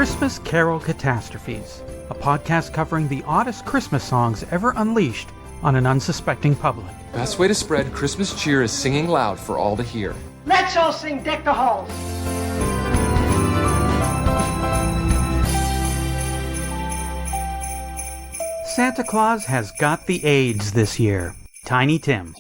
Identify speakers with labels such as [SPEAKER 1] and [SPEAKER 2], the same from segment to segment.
[SPEAKER 1] Christmas Carol Catastrophes, a podcast covering the oddest Christmas songs ever unleashed on an unsuspecting public.
[SPEAKER 2] Best way to spread Christmas cheer is singing loud for all to hear.
[SPEAKER 3] Let's all sing Deck the Halls.
[SPEAKER 1] Santa Claus has got the AIDS this year. Tiny Tim.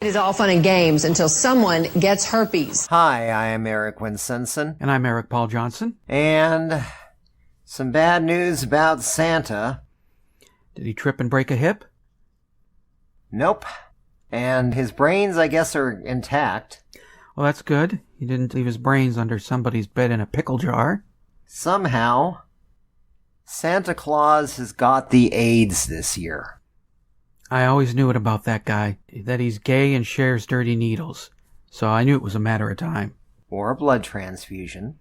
[SPEAKER 4] It is all fun and games until someone gets herpes.
[SPEAKER 5] Hi, I am Eric Winsenson.
[SPEAKER 1] And I'm Eric Paul Johnson.
[SPEAKER 5] And some bad news about Santa.
[SPEAKER 1] Did he trip and break a hip?
[SPEAKER 5] Nope. And his brains, I guess, are intact.
[SPEAKER 1] Well, that's good. He didn't leave his brains under somebody's bed in a pickle jar.
[SPEAKER 5] Somehow, Santa Claus has got the AIDS this year.
[SPEAKER 1] I always knew it about that guy, that he's gay and shares dirty needles. So I knew it was a matter of time.
[SPEAKER 5] Or a blood transfusion.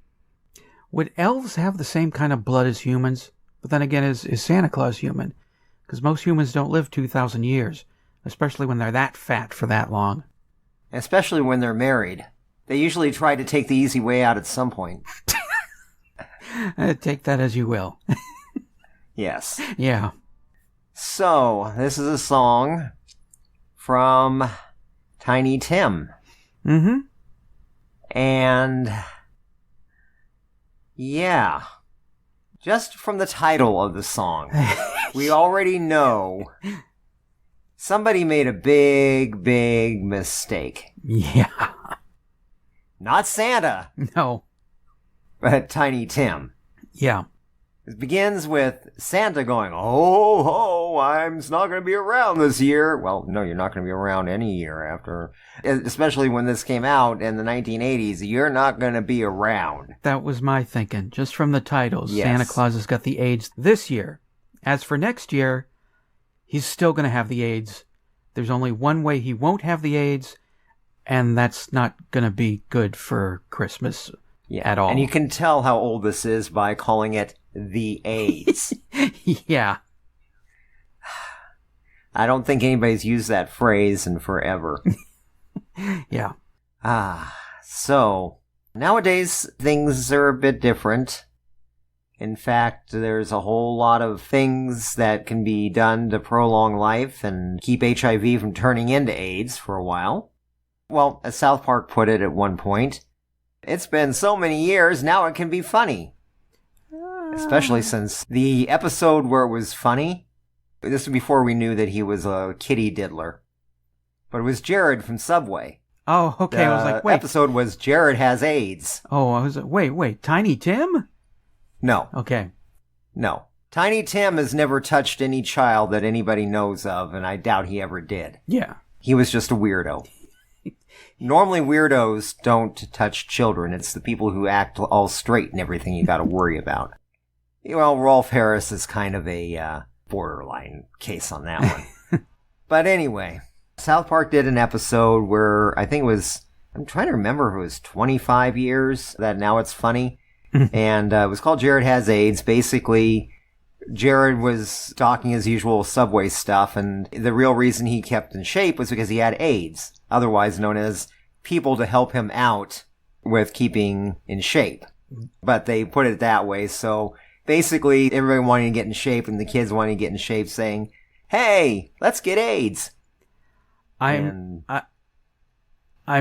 [SPEAKER 1] Would elves have the same kind of blood as humans? But then again, is Santa Claus human? Because most humans don't live 2,000 years, especially when they're that fat for that long.
[SPEAKER 5] Especially when they're married. They usually try to take the easy way out at some point.
[SPEAKER 1] Take that as you will.
[SPEAKER 5] Yes.
[SPEAKER 1] Yeah.
[SPEAKER 5] So, this is a song from Tiny Tim.
[SPEAKER 1] Mm-hmm.
[SPEAKER 5] And, yeah, just from the title of the song, we already know somebody made a big, big mistake.
[SPEAKER 1] Yeah.
[SPEAKER 5] Not Santa,
[SPEAKER 1] No.
[SPEAKER 5] but Tiny Tim.
[SPEAKER 1] Yeah.
[SPEAKER 5] It begins with Santa going, "Ho, ho, I'm not going to be around this year." Well, no, you're not going to be around any year after, especially when this came out in the 1980s. You're not going to be around.
[SPEAKER 1] That was my thinking, just from the titles.
[SPEAKER 5] Yes.
[SPEAKER 1] Santa Claus has got the AIDS this year. As for next year, he's still going to have the AIDS. There's only one way he won't have the AIDS, and that's not going to be good for Christmas at all.
[SPEAKER 5] And you can tell how old this is by calling it the AIDS.
[SPEAKER 1] Yeah.
[SPEAKER 5] I don't think anybody's used that phrase in forever.
[SPEAKER 1] Yeah.
[SPEAKER 5] So nowadays things are a bit different. In fact, there's a whole lot of things that can be done to prolong life and keep HIV from turning into AIDS for a while. Well, as South Park put it at one point, it's been so many years, now it can be funny. Especially since the episode where it was funny, this was before we knew that he was a kitty diddler. But it was Jared from Subway.
[SPEAKER 1] Oh, okay. I was like, wait.
[SPEAKER 5] The episode was Jared has AIDS.
[SPEAKER 1] Oh, I was like, wait. Tiny Tim?
[SPEAKER 5] No.
[SPEAKER 1] Okay.
[SPEAKER 5] No. Tiny Tim has never touched any child that anybody knows of, and I doubt he ever did.
[SPEAKER 1] Yeah.
[SPEAKER 5] He was just a weirdo. Normally weirdos don't touch children. It's the people who act all straight and everything you gotta worry about. Well, Rolf Harris is kind of a borderline case on that one. But anyway, South Park did an episode where I think it was, I'm trying to remember if it was 25 years that Now It's Funny. And it was called Jared Has AIDS. Basically, Jared was talking his usual Subway stuff, and the real reason he kept in shape was because he had AIDS, otherwise known as people to help him out with keeping in shape. But they put it that way, so basically, everybody wanting to get in shape, and the kids wanting to get in shape, saying, "Hey, let's get AIDS."
[SPEAKER 1] I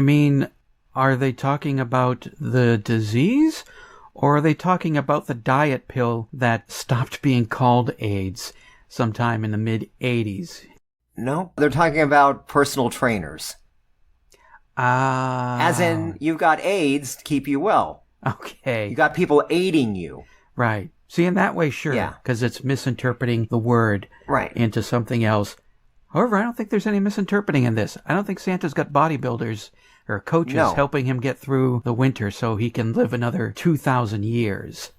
[SPEAKER 1] mean, are they talking about the disease? Or are they talking about the diet pill that stopped being called AIDS sometime in the mid-'80s?
[SPEAKER 5] No, they're talking about personal trainers. As in, you've got AIDS to keep you well.
[SPEAKER 1] Okay.
[SPEAKER 5] You got people aiding you.
[SPEAKER 1] Right. See, in that way, sure.
[SPEAKER 5] Yeah.
[SPEAKER 1] Because it's misinterpreting the word into something else. However, I don't think there's any misinterpreting in this. I don't think Santa's got bodybuilders or coaches helping him get through the winter so he can live another 2,000 years.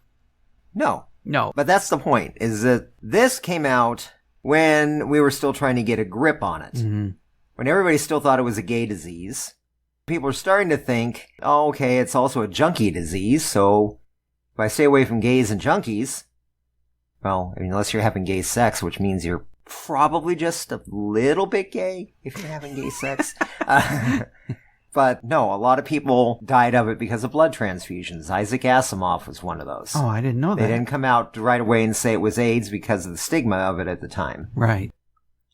[SPEAKER 5] No.
[SPEAKER 1] No.
[SPEAKER 5] But that's the point, is that this came out when we were still trying to get a grip on it.
[SPEAKER 1] Mm-hmm.
[SPEAKER 5] When everybody still thought it was a gay disease. People are starting to think, oh, okay, it's also a junkie disease, so if I stay away from gays and junkies, well, I mean, unless you're having gay sex, which means you're probably just a little bit gay if you're having gay sex. But no, a lot of people died of it because of blood transfusions. Isaac Asimov was one of those.
[SPEAKER 1] Oh, I didn't know that.
[SPEAKER 5] They didn't come out right away and say it was AIDS because of the stigma of it at the time.
[SPEAKER 1] Right.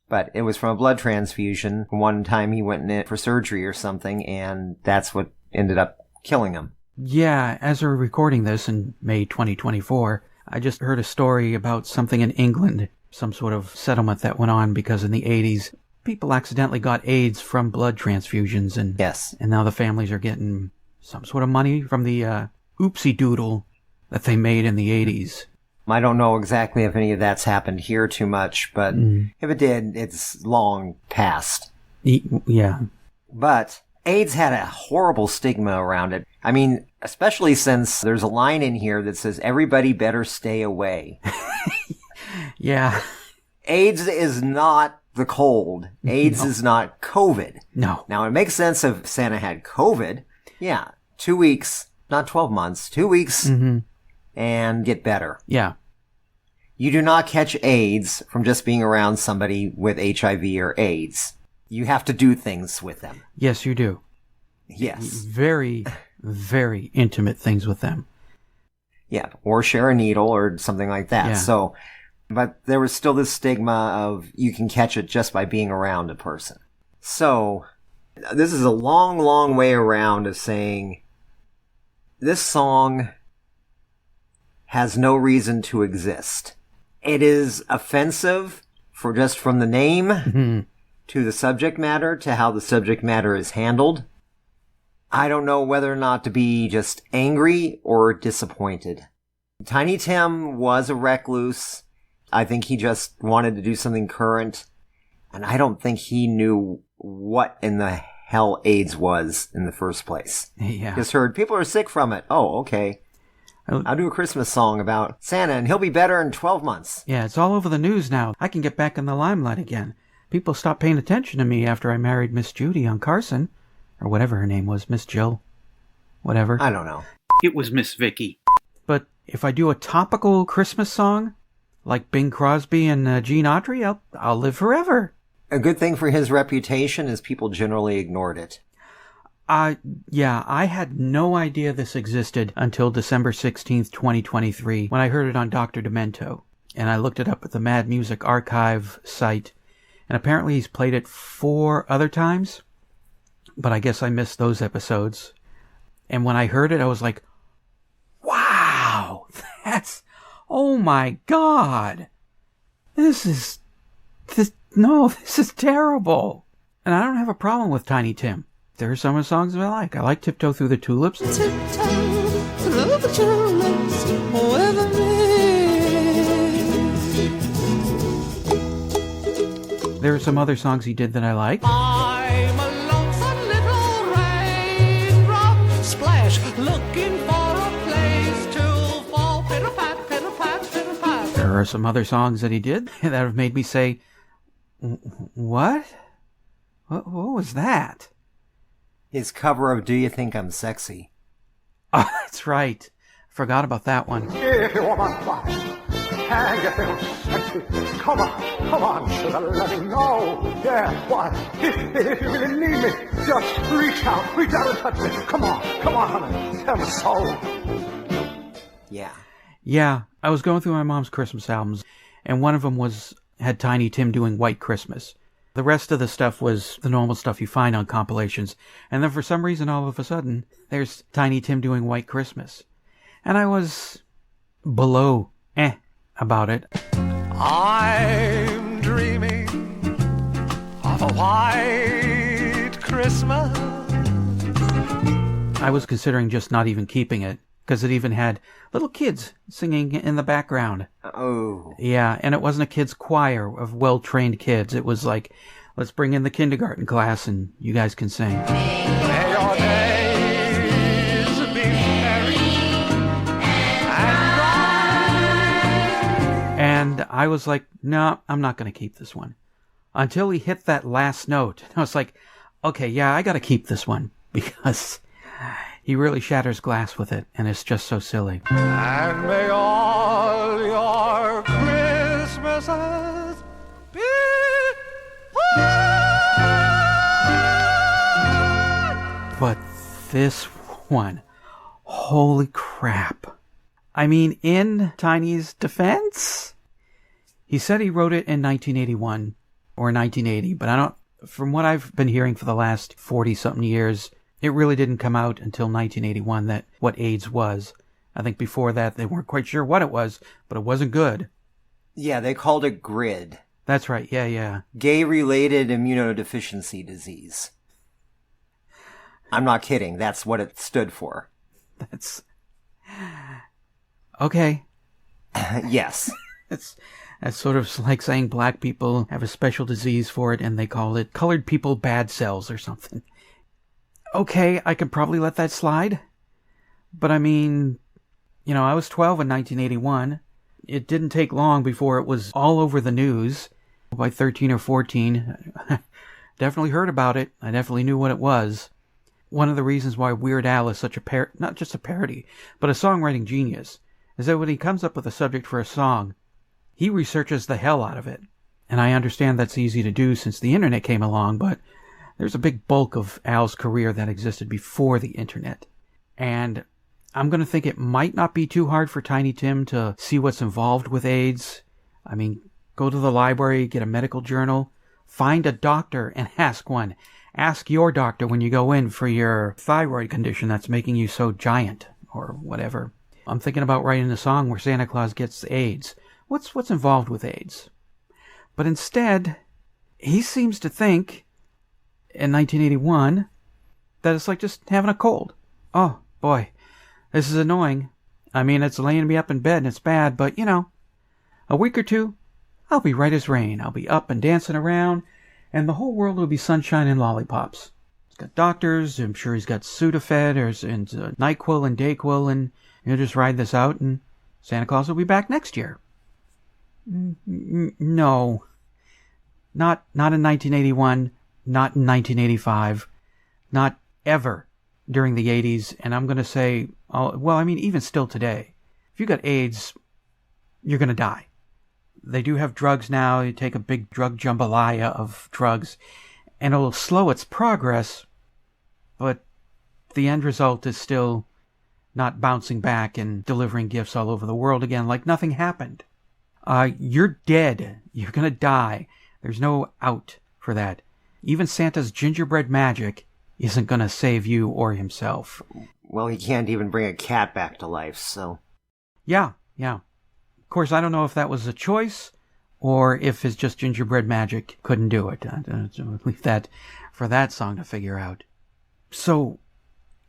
[SPEAKER 5] But it was from a blood transfusion. One time he went in for surgery or something, and that's what ended up killing him.
[SPEAKER 1] Yeah, as we're recording this in May 2024, I just heard a story about something in England, some sort of settlement that went on because in the 80s, people accidentally got AIDS from blood transfusions, and
[SPEAKER 5] yes,
[SPEAKER 1] and now the families are getting some sort of money from the oopsie doodle that they made in the 80s.
[SPEAKER 5] I don't know exactly if any of that's happened here too much, but if it did, it's long past.
[SPEAKER 1] Yeah.
[SPEAKER 5] But AIDS had a horrible stigma around it. I mean, especially since there's a line in here that says, everybody better stay away.
[SPEAKER 1] Yeah.
[SPEAKER 5] AIDS is not the cold. AIDS is not COVID.
[SPEAKER 1] No.
[SPEAKER 5] Now, it makes sense if Santa had COVID. Yeah. 2 weeks, not 12 months, 2 weeks, and get better.
[SPEAKER 1] Yeah.
[SPEAKER 5] You do not catch AIDS from just being around somebody with HIV or AIDS. You have to do things with them.
[SPEAKER 1] Yes, you do.
[SPEAKER 5] Yes.
[SPEAKER 1] Very, very intimate things with them.
[SPEAKER 5] Yeah. Or share a needle or something like that.
[SPEAKER 1] Yeah.
[SPEAKER 5] So, but there was still this stigma of you can catch it just by being around a person. So, this is a long, long way around of saying this song has no reason to exist. It is offensive for just from the name to the subject matter to how the subject matter is handled. I don't know whether or not to be just angry or disappointed. Tiny Tim was a recluse. I think he just wanted to do something current. And I don't think he knew what in the hell AIDS was in the first place.
[SPEAKER 1] Yeah.
[SPEAKER 5] Just heard people are sick from it. Oh, okay. I'll do a Christmas song about Santa and he'll be better in 12 months.
[SPEAKER 1] Yeah, it's all over the news now. I can get back in the limelight again. People stopped paying attention to me after I married Miss Judy on Carson. Or whatever her name was, Miss Jill. Whatever.
[SPEAKER 5] I don't know.
[SPEAKER 1] It was Miss Vicky. But if I do a topical Christmas song, like Bing Crosby and Gene Autry, I'll live forever.
[SPEAKER 5] A good thing for his reputation is people generally ignored it.
[SPEAKER 1] Yeah, I had no idea this existed until December 16th, 2023, when I heard it on Dr. Demento. And I looked it up at the Mad Music Archive site, and apparently he's played it 4 other times, but I guess I missed those episodes. And when I heard it, I was like, wow, oh my God, this is terrible. And I don't have a problem with Tiny Tim. There are some of the songs that I like. I like Tiptoe Through the Tulips.
[SPEAKER 6] Tiptoe through the tulips with me.
[SPEAKER 1] There are some other songs he did that I like.
[SPEAKER 6] I'm a lonesome little raindrop, splash, looking for a place to fall. Pitter-pat, pitter-pat, pitter-pat.
[SPEAKER 1] There are some other songs that he did that have made me say, what? What was that?
[SPEAKER 5] His cover of Do You Think I'm Sexy?
[SPEAKER 1] Oh, that's right. Forgot about that one.
[SPEAKER 7] If you want my body, and you feel sexy, come on, sugar, let me know. Yeah, why? If you really need me, just reach out and touch me. Come on, honey, tell me so.
[SPEAKER 5] Yeah.
[SPEAKER 1] Yeah, I was going through my mom's Christmas albums, and one of them had Tiny Tim doing White Christmas. The rest of the stuff was the normal stuff you find on compilations. And then for some reason, all of a sudden, there's Tiny Tim doing White Christmas. And I was below about it.
[SPEAKER 6] I'm dreaming of a white Christmas.
[SPEAKER 1] I was considering just not even keeping it, because it even had little kids singing in the background.
[SPEAKER 5] Oh.
[SPEAKER 1] Yeah, and it wasn't a kids' choir of well-trained kids. It was like, let's bring in the kindergarten class and you guys can sing.
[SPEAKER 6] May your days be merry and bright.
[SPEAKER 1] I was like, no, I'm not going to keep this one. Until he hit that last note. I was like, okay, yeah, I got to keep this one. Because he really shatters glass with it, and it's just so silly.
[SPEAKER 6] And may all your Christmases be
[SPEAKER 1] But this one, holy crap. I mean, in Tiny's defense, he said he wrote it in 1981 or 1980, but I don't, from what I've been hearing for the last 40-something years, it really didn't come out until 1981 that what AIDS was. I think before that they weren't quite sure what it was, but it wasn't good.
[SPEAKER 5] Yeah, they called it GRID.
[SPEAKER 1] That's right, yeah.
[SPEAKER 5] Gay-related immunodeficiency disease. I'm not kidding. That's what it stood for.
[SPEAKER 1] That's... Okay.
[SPEAKER 5] Yes.
[SPEAKER 1] That's sort of like saying black people have a special disease for it and they call it colored people bad cells or something. Okay, I could probably let that slide. But I mean, you know, I was 12 in 1981. It didn't take long before it was all over the news. By 13 or 14, definitely heard about it. I definitely knew what it was. One of the reasons why Weird Al is such a not just a parody, but a songwriting genius, is that when he comes up with a subject for a song, he researches the hell out of it. And I understand that's easy to do since the internet came along, but there's a big bulk of Al's career that existed before the internet. And I'm going to think it might not be too hard for Tiny Tim to see what's involved with AIDS. I mean, go to the library, get a medical journal, find a doctor and ask one. Ask your doctor when you go in for your thyroid condition that's making you so giant, or whatever. I'm thinking about writing a song where Santa Claus gets AIDS. What's involved with AIDS? But instead, he seems to think, in 1981, that it's like just having a cold. Oh, boy, this is annoying. I mean, it's laying me up in bed and it's bad, but, you know, a week or two, I'll be right as rain. I'll be up and dancing around, and the whole world will be sunshine and lollipops. He's got doctors, I'm sure he's got Sudafed, and NyQuil and Dayquil, and he'll just ride this out, and Santa Claus will be back next year. No. Not in 1981, not in 1985, not ever during the 80s, and I'm going to say, well, I mean, even still today, if you got AIDS, you're going to die. They do have drugs now. You take a big drug jambalaya of drugs, and it'll slow its progress, but the end result is still not bouncing back and delivering gifts all over the world again like nothing happened. You're dead. You're going to die. There's no out for that. Even Santa's gingerbread magic isn't going to save you or himself.
[SPEAKER 5] Well, he can't even bring a cat back to life, so...
[SPEAKER 1] Yeah. Of course, I don't know if that was a choice or if it's just gingerbread magic couldn't do it. I'll leave that for that song to figure out. So,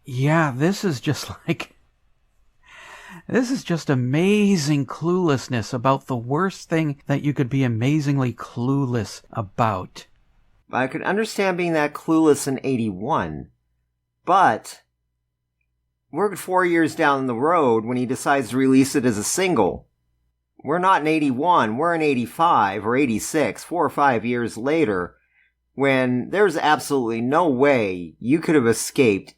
[SPEAKER 1] yeah, this is just amazing cluelessness about the worst thing that you could be amazingly clueless about.
[SPEAKER 5] I could understand being that clueless in 81, but we're 4 years down the road when he decides to release it as a single. We're not in 81, we're in 85 or 86, 4 or 5 years later, when there's absolutely no way you could have escaped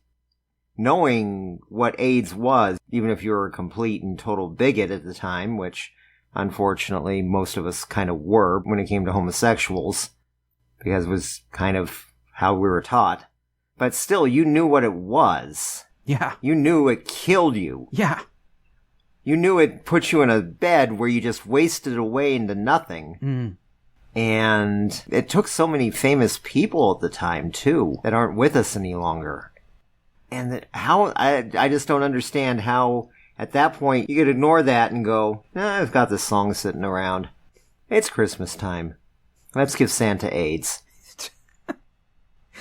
[SPEAKER 5] knowing what AIDS was, even if you were a complete and total bigot at the time, which unfortunately most of us kind of were when it came to homosexuals, because it was kind of how we were taught. But still, you knew what it was.
[SPEAKER 1] Yeah.
[SPEAKER 5] You knew it killed you.
[SPEAKER 1] Yeah.
[SPEAKER 5] You knew it put you in a bed where you just wasted away into nothing.
[SPEAKER 1] Mm.
[SPEAKER 5] And it took so many famous people at the time, too, that aren't with us any longer. And I just don't understand how, at that point, you could ignore that and go, I've got this song sitting around. It's Christmas time. Let's give Santa AIDS.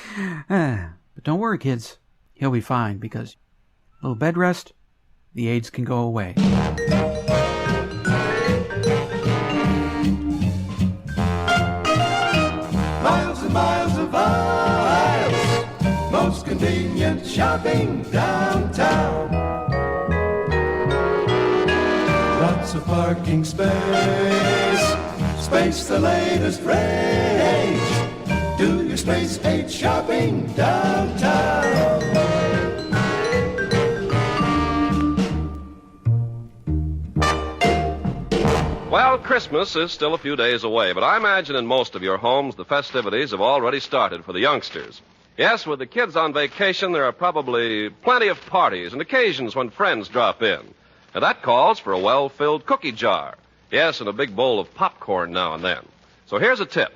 [SPEAKER 1] But don't worry, kids. He'll be fine, because a little bed rest, the AIDS can go away.
[SPEAKER 6] miles and miles of aisles, most convenient shopping downtown. Lots of
[SPEAKER 8] parking space. Space the latest rage. Do your Space Age shopping downtown.
[SPEAKER 9] Well, Christmas is still a few days away, but I imagine in most of your homes the festivities have already started for the youngsters. Yes, with the kids on vacation, there are probably plenty of parties and occasions when friends drop in. And that calls for a well-filled cookie jar. Yes, and a big bowl of popcorn now and then. So here's a tip.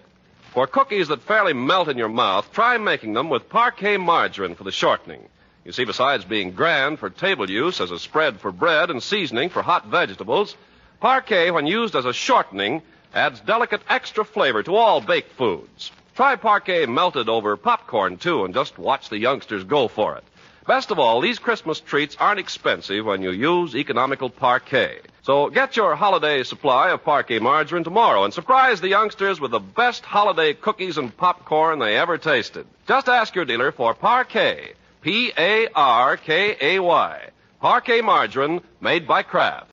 [SPEAKER 9] For cookies that fairly melt in your mouth, try making them with parquet margarine for the shortening. You see, besides being grand for table use as a spread for bread and seasoning for hot vegetables, parquet, when used as a shortening, adds delicate extra flavor to all baked foods. Try parquet melted over popcorn, too, and just watch the youngsters go for it. Best of all, these Christmas treats aren't expensive when you use economical parquet. So get your holiday supply of parquet margarine tomorrow and surprise the youngsters with the best holiday cookies and popcorn they ever tasted. Just ask your dealer for parquet, P-A-R-K-A-Y. Parquet margarine made by Kraft.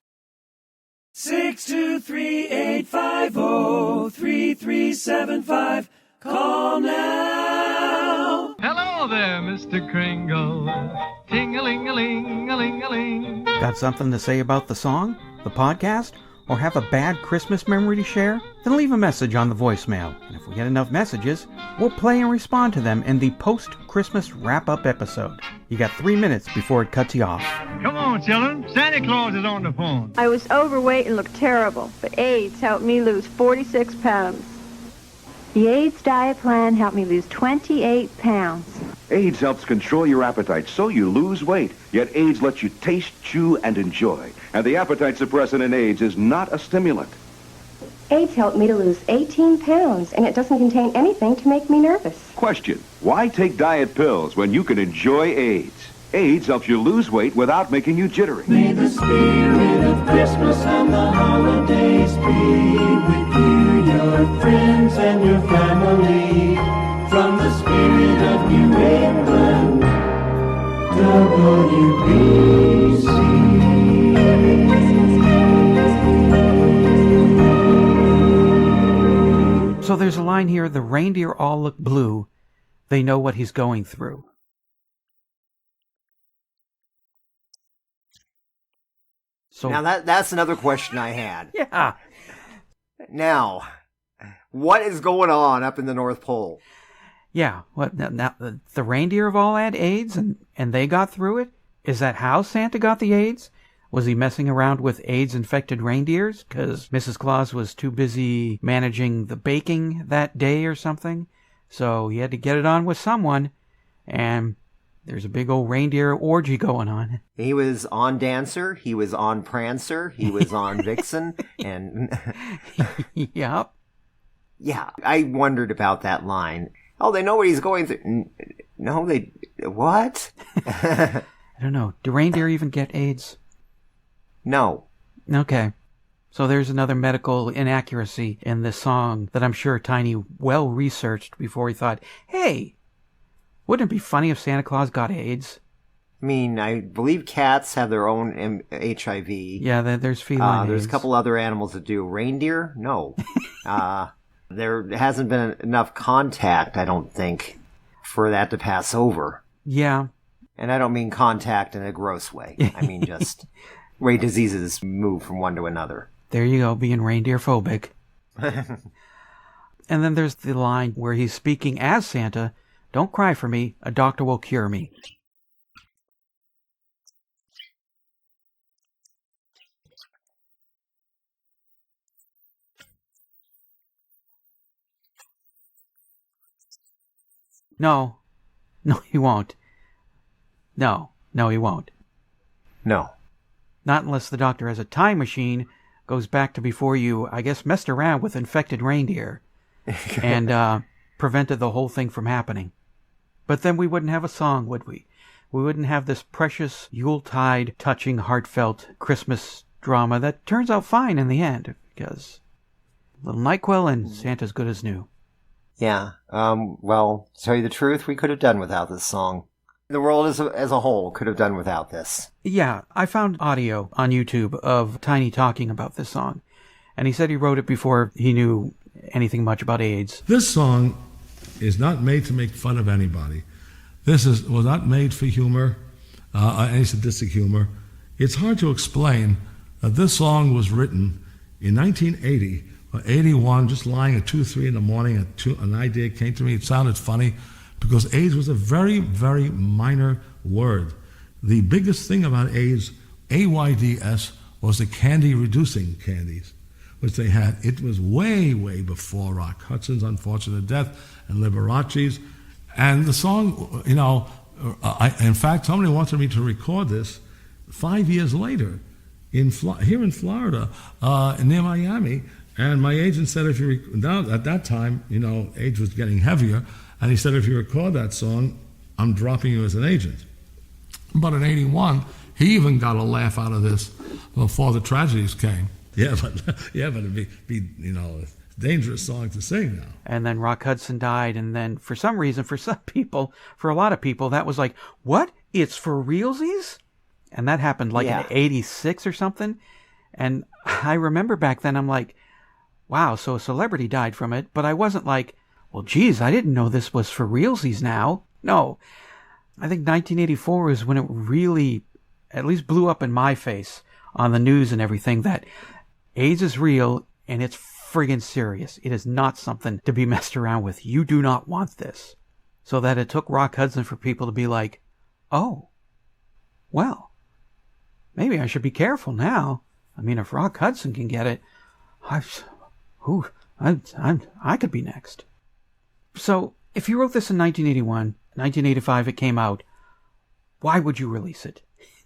[SPEAKER 8] 623-850-3375. Call now.
[SPEAKER 6] Hello there, Mr. Kringle. Ting-a-ling-a-ling-a-ling-a-ling.
[SPEAKER 1] Got something to say about the song, the podcast, or have a bad Christmas memory to share? Then leave a message on the voicemail. And if we get enough messages, we'll play and respond to them in the post-Christmas wrap-up episode. You got 3 minutes before it cuts you off.
[SPEAKER 6] Come on, children. Santa Claus is on the phone.
[SPEAKER 10] I was overweight and looked terrible, but AIDS helped me lose 46 pounds. The AIDS diet plan helped me lose 28 pounds.
[SPEAKER 11] AIDS helps control your appetite so you lose weight. Yet AIDS lets you taste, chew, and enjoy. And the appetite suppressant in AIDS is not a stimulant.
[SPEAKER 10] AIDS helped me to lose 18 pounds, and it doesn't contain anything to make me nervous.
[SPEAKER 11] Question: why take diet pills when you can enjoy AIDS? AIDS helps you lose weight without making you jittery.
[SPEAKER 8] May the spirit of Christmas and the holidays be with you, your friends and your family. From the spirit of New England, WBC.
[SPEAKER 1] So there's a line here, the reindeer all look blue. They know what he's going through.
[SPEAKER 5] So now that's another question I had.
[SPEAKER 1] Yeah.
[SPEAKER 5] Now, what is going on up in the North Pole?
[SPEAKER 1] Yeah, what now? The reindeer have all had AIDS, and they got through it. Is that how Santa got the AIDS? Was he messing around with AIDS-infected reindeers because Mrs. Claus was too busy managing the baking that day or something? So he had to get it on with someone, and there's a big old reindeer orgy going on.
[SPEAKER 5] He was on Dancer, he was on Prancer, he was on Vixen, and...
[SPEAKER 1] Yep.
[SPEAKER 5] Yeah, I wondered about that line. Oh, they know what he's going through. No, they... What?
[SPEAKER 1] I don't know. Do reindeer even get AIDS?
[SPEAKER 5] No.
[SPEAKER 1] Okay. So there's another medical inaccuracy in this song that I'm sure Tiny well researched before he thought, hey, wouldn't it be funny if Santa Claus got AIDS?
[SPEAKER 5] I mean, I believe cats have their own HIV.
[SPEAKER 1] Yeah, there's feline AIDS.
[SPEAKER 5] There's a couple other animals that do. Reindeer? No. There hasn't been enough contact, I don't think, for that to pass over.
[SPEAKER 1] Yeah.
[SPEAKER 5] And I don't mean contact in a gross way. I mean just way diseases move from one to another.
[SPEAKER 1] There you go, being reindeer phobic. And then there's the line where he's speaking as Santa. Don't cry for me. A doctor will cure me. No, he won't. No, he won't.
[SPEAKER 5] No.
[SPEAKER 1] Not unless the doctor has a time machine, goes back to before you, I guess, messed around with infected reindeer and prevented the whole thing from happening. But then we wouldn't have a song, would we? We wouldn't have this precious Yuletide, touching, heartfelt Christmas drama that turns out fine in the end, because a little NyQuil and Santa's good as new.
[SPEAKER 5] Yeah, well, to tell you the truth, we could have done without this song. The world as a whole could have done without this.
[SPEAKER 1] Yeah, I found audio on YouTube of Tiny talking about this song. And he said he wrote it before he knew anything much about AIDS.
[SPEAKER 12] This song is not made to make fun of anybody. Was not made for humor, any sadistic humor. It's hard to explain that this song was written in 1980 or 81, just lying at 2, 3 in the morning. An idea came to me. It sounded funny because AIDS was a very, very minor word. The biggest thing about AIDS, AIDS, was the candy-reducing candies, which they had. It was way, way before Rock Hudson's unfortunate death and Liberace's. And the song, in fact, somebody wanted me to record this 5 years later here in Florida, near Miami. And my agent said, at that time, age was getting heavier. And he said, if you record that song, I'm dropping you as an agent. But in 81, he even got a laugh out of this before the tragedies came. But it'd be a dangerous song to sing now.
[SPEAKER 1] And then Rock Hudson died, and then for some reason, for a lot of people, that was like, what? It's for realsies? And that happened in 86 or something. And I remember back then, I'm like, wow, so a celebrity died from it. But I wasn't like, well, geez, I didn't know this was for realsies now. No. I think 1984 is when it really at least blew up in my face on the news and everything that AIDS is real and it's friggin' serious. It is not something to be messed around with. You do not want this. So that it took Rock Hudson for people to be like, oh, well, maybe I should be careful now. I mean, if Rock Hudson can get it, I could be next. So, if you wrote this in 1981, 1985 it came out, why would you release it?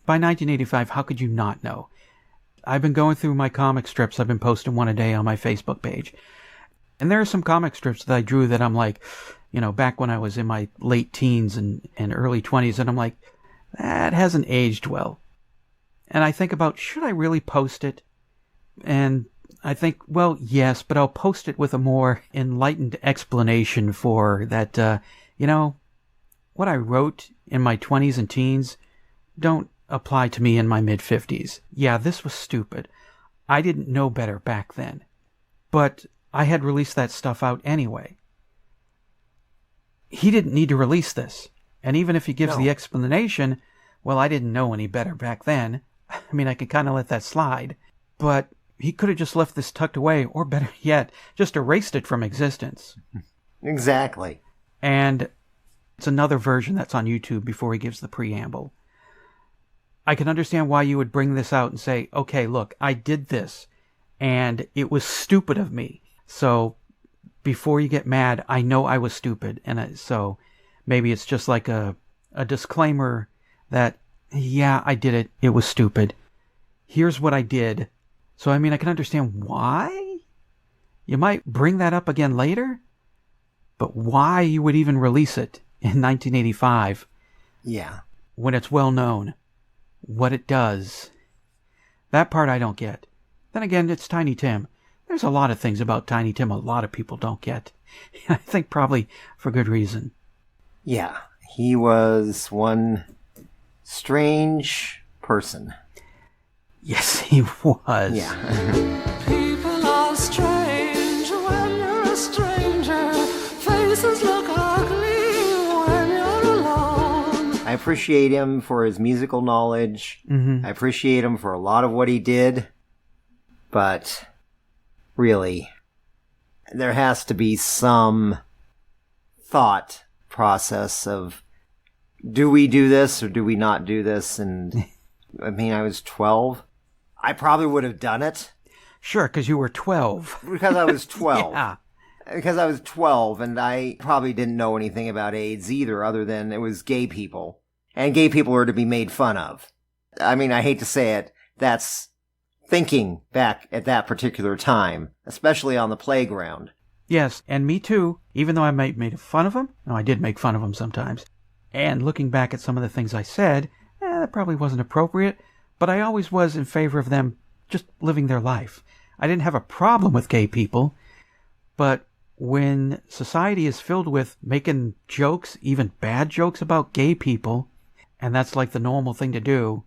[SPEAKER 1] By 1985, how could you not know? I've been going through my comic strips. I've been posting one a day on my Facebook page. And there are some comic strips that I drew that I'm like, back when I was in my late teens and early 20s, and I'm like, that hasn't aged well. And I think about, should I really post it? And I think, well, yes, but I'll post it with a more enlightened explanation for that, what I wrote in my 20s and teens don't apply to me in my mid-50s. Yeah, this was stupid. I didn't know better back then. But I had released that stuff out anyway. He didn't need to release this. And even if he gives the explanation, well, I didn't know any better back then. I mean, I could kind of let that slide. But he could have just left this tucked away, or better yet, just erased it from existence.
[SPEAKER 5] Exactly.
[SPEAKER 1] And it's another version that's on YouTube before he gives the preamble. I can understand why you would bring this out and say, okay, look, I did this, and it was stupid of me. So before you get mad, I know I was stupid. And so maybe it's just like a disclaimer that, yeah, I did it. It was stupid. Here's what I did. So, I mean, I can understand why you might bring that up again later, but why you would even release it in 1985.
[SPEAKER 5] Yeah.
[SPEAKER 1] When it's well known what it does. That part I don't get. Then again, it's Tiny Tim. There's a lot of things about Tiny Tim a lot of people don't get. I think probably for good reason.
[SPEAKER 5] Yeah. He was one strange person.
[SPEAKER 1] Yes, he was.
[SPEAKER 5] Yeah.
[SPEAKER 6] People are strange when you're a stranger. Faces look ugly when you're alone.
[SPEAKER 5] I appreciate him for his musical knowledge.
[SPEAKER 1] Mm-hmm.
[SPEAKER 5] I appreciate him for a lot of what he did. But really, there has to be some thought process of, do we do this or do we not do this? And I mean, I was 12. I probably would have done it.
[SPEAKER 1] Sure, because you were 12.
[SPEAKER 5] Because I was 12.
[SPEAKER 1] Yeah.
[SPEAKER 5] Because I was 12, and I probably didn't know anything about AIDS either, other than it was gay people. And gay people were to be made fun of. I mean, I hate to say it, that's thinking back at that particular time, especially on the playground.
[SPEAKER 1] Yes, and me too, even though I made fun of him. No, I did make fun of him sometimes. And looking back at some of the things I said, that probably wasn't appropriate, but I always was in favor of them just living their life. I didn't have a problem with gay people, but when society is filled with making jokes, even bad jokes about gay people, and that's like the normal thing to do,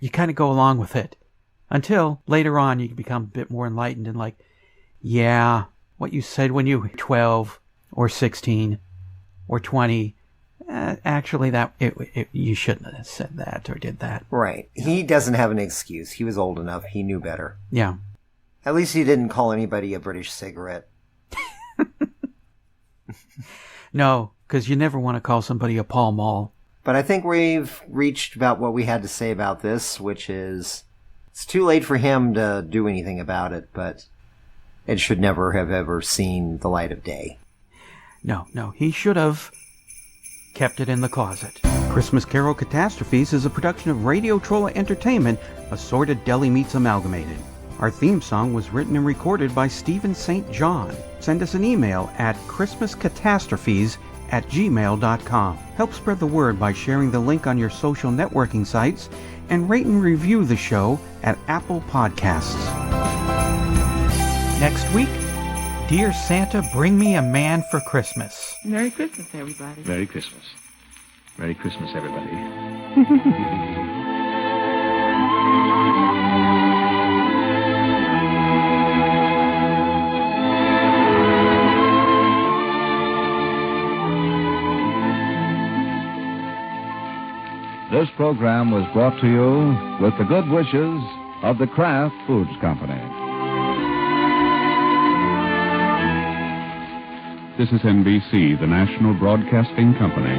[SPEAKER 1] you kind of go along with it. Until later on you become a bit more enlightened and like, yeah, what you said when you were 12 or 16 or 20, actually you shouldn't have said that or did that.
[SPEAKER 5] Right. He doesn't have an excuse. He was old enough. He knew better.
[SPEAKER 1] Yeah.
[SPEAKER 5] At least he didn't call anybody a British cigarette.
[SPEAKER 1] No, because you never want to call somebody a Pall Mall.
[SPEAKER 5] But I think we've reached about what we had to say about this, which is it's too late for him to do anything about it, but it should never have ever seen the light of day.
[SPEAKER 1] No, he should have kept it in the closet. Christmas Carol Catastrophes is a production of Radio Trolla Entertainment, Assorted Deli Meats Amalgamated. Our theme song was written and recorded by Stephen St. John. Send us an email at christmascatastrophes@gmail.com. Help spread the word by sharing the link on your social networking sites and rate and review the show at Apple Podcasts. Next week, Dear Santa, Bring Me a Man for Christmas.
[SPEAKER 13] Merry Christmas, everybody.
[SPEAKER 14] Merry Christmas. Merry Christmas, everybody.
[SPEAKER 15] This program was brought to you with the good wishes of the Kraft Foods Company.
[SPEAKER 16] This is NBC, the national broadcasting company.